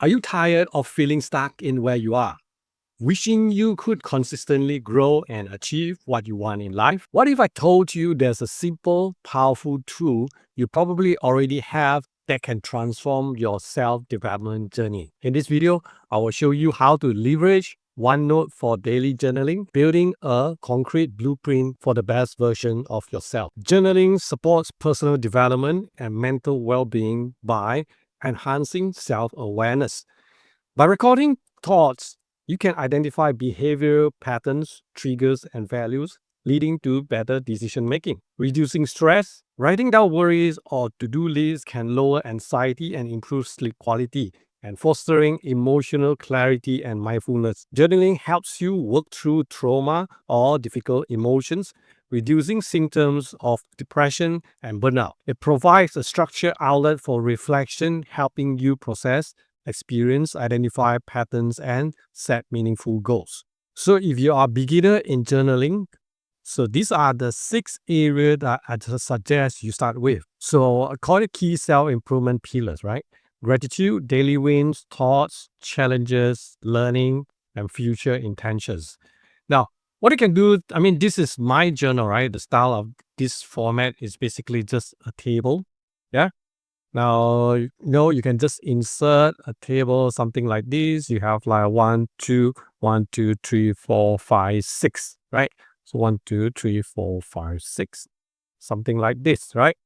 Are you tired of feeling stuck in where you are? Wishing you could consistently grow and achieve what you want in life? What if I told you there's a simple, powerful tool you probably already have that can transform your self development journey? In this video, I will show you how to leverage OneNote for daily journaling, building a concrete blueprint for the best version of yourself. Journaling supports personal development and mental well being by enhancing self awareness. By recording thoughts, you can identify behavioral patterns, triggers, and values, leading to better decision making. Reducing stress, writing down worries or to do lists can lower anxiety and improve sleep quality, and fostering emotional clarity and mindfulness. Journaling helps you work through trauma or difficult emotions, reducing symptoms of depression and burnout. It provides a structured outlet for reflection, helping you process experience, identify patterns, and set meaningful goals. So if you are a beginner in journaling, so these are the 6 areas that I just suggest you start with. So I call it key self-improvement pillars, right? Gratitude, daily wins, thoughts, challenges, learning, and future intentions. Now, what you can do, I mean, this is my journal, right? The style of this format is basically just a table. Yeah. Now, you can just insert a table, something like this. You have like 1, 2, 1, 2, 3, 4, 5, 6, right? So 1, 2, 3, 4, 5, 6, something like this, right?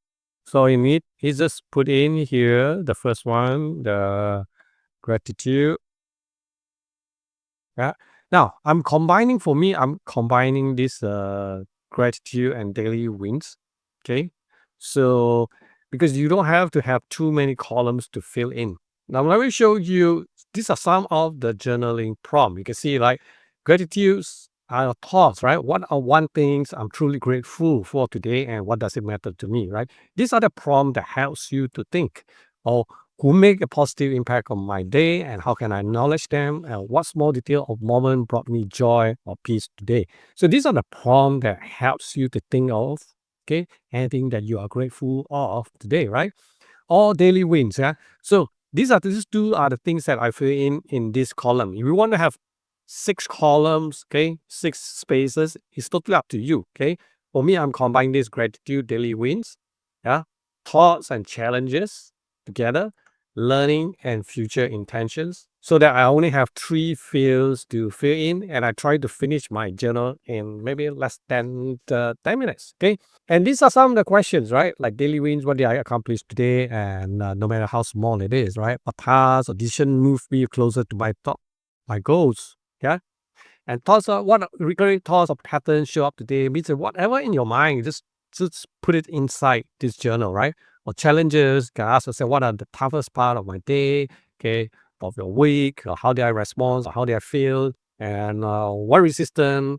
So you just put in here the first one, the gratitude. Yeah. Now I'm combining this gratitude and daily wins. Okay. So because you don't have to have too many columns to fill in. Now let me show you, these are some of the journaling prompt. You can see like gratitudes are thoughts, right? What are one things I'm truly grateful for today and what does it matter to me, right? These are the prompt that helps you to think. Or who make a positive impact on my day and how can I acknowledge them and what small detail of moment brought me joy or peace today. So these are the prompts that helps you to think of, okay, anything that you are grateful of today, right? All daily wins, yeah. So these two are the things that I fill in this column. If you want to have 6 columns, okay, 6 spaces, it's totally up to you, okay. For me, I'm combining this gratitude, daily wins, yeah, thoughts and challenges together, learning and future intentions, so that I only have 3 fields to fill in, and I try to finish my journal in maybe less than 10 minutes, okay. And these are some of the questions, right? Like daily wins, what did I accomplish today? And no matter how small it is, right? A task or decision move me closer to my goals. Yeah. And thoughts are what recurring thoughts or patterns show up today means that whatever in your mind, just put it inside this journal, right? Or challenges, you can ask yourself, what are the toughest part of my day? Okay, of your week, or how did I respond, or how did I feel? And what resistance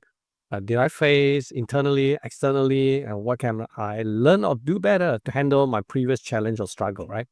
did I face internally, externally, and what can I learn or do better to handle my previous challenge or struggle, right?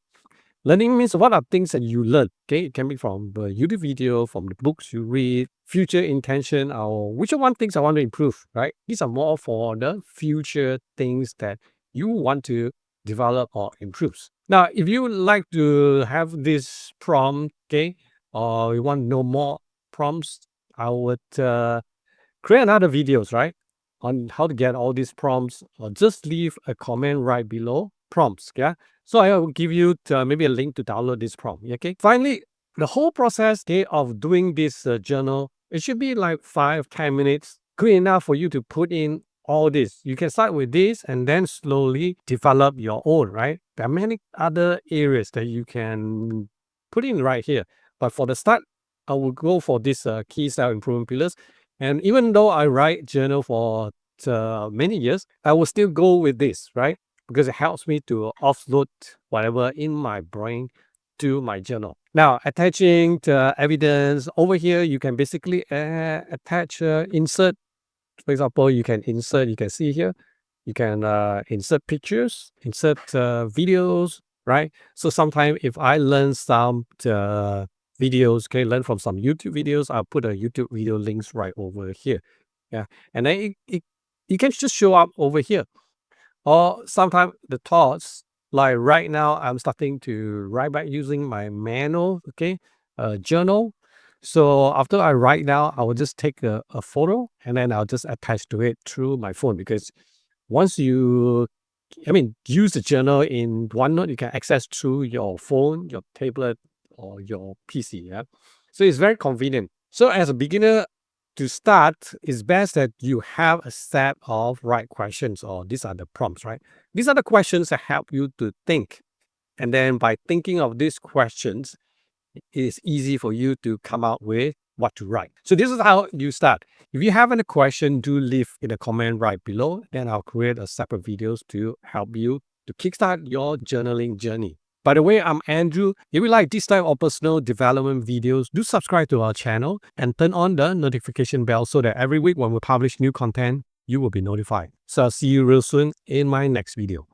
Learning means what are things that you learn? Okay, it can be from the YouTube video, from the books you read, future intention, or which are one things I want to improve, right? These are more for the future things that you want to develop or improve. Now, if you would like to have this prompt, okay, or you want to know more prompts, I would create another videos, right, on how to get all these prompts, or just leave a comment right below prompts. Yeah. So I will give you maybe a link to download this prompt. Okay. Finally, the whole process, okay, of doing this journal, it should be like 5-10 minutes, good enough for you to put in all this. You can start with this and then slowly develop your own, right? There are many other areas that you can put in right here. But for the start, I will go for this key self improvement pillars. And even though I write journal for many years, I will still go with this, right? Because it helps me to offload whatever in my brain to my journal. Now, attaching the evidence over here, you can basically attach, insert. For example, you can see here, you can insert pictures, insert videos, right? So sometimes if I learn some videos, okay, learn from some YouTube videos, I'll put a YouTube video links right over here. Yeah. And then it can just show up over here. Or sometimes the thoughts, like right now, I'm starting to write back using my manual. Okay. journal. So after I write down, I will just take a photo and then I'll just attach to it through my phone because once you, use the journal in OneNote, you can access through your phone, your tablet, or your PC. Yeah. So it's very convenient. So as a beginner, to start, it's best that you have a set of right questions, or these are the prompts, right? These are the questions that help you to think. And then by thinking of these questions, it is easy for you to come out with what to write. So this is how you start. If you have any question, do leave in a comment right below. Then I'll create a separate videos to help you to kickstart your journaling journey. By the way, I'm Andrew. If you like this type of personal development videos, do subscribe to our channel and turn on the notification bell so that every week when we publish new content, you will be notified. So I'll see you real soon in my next video.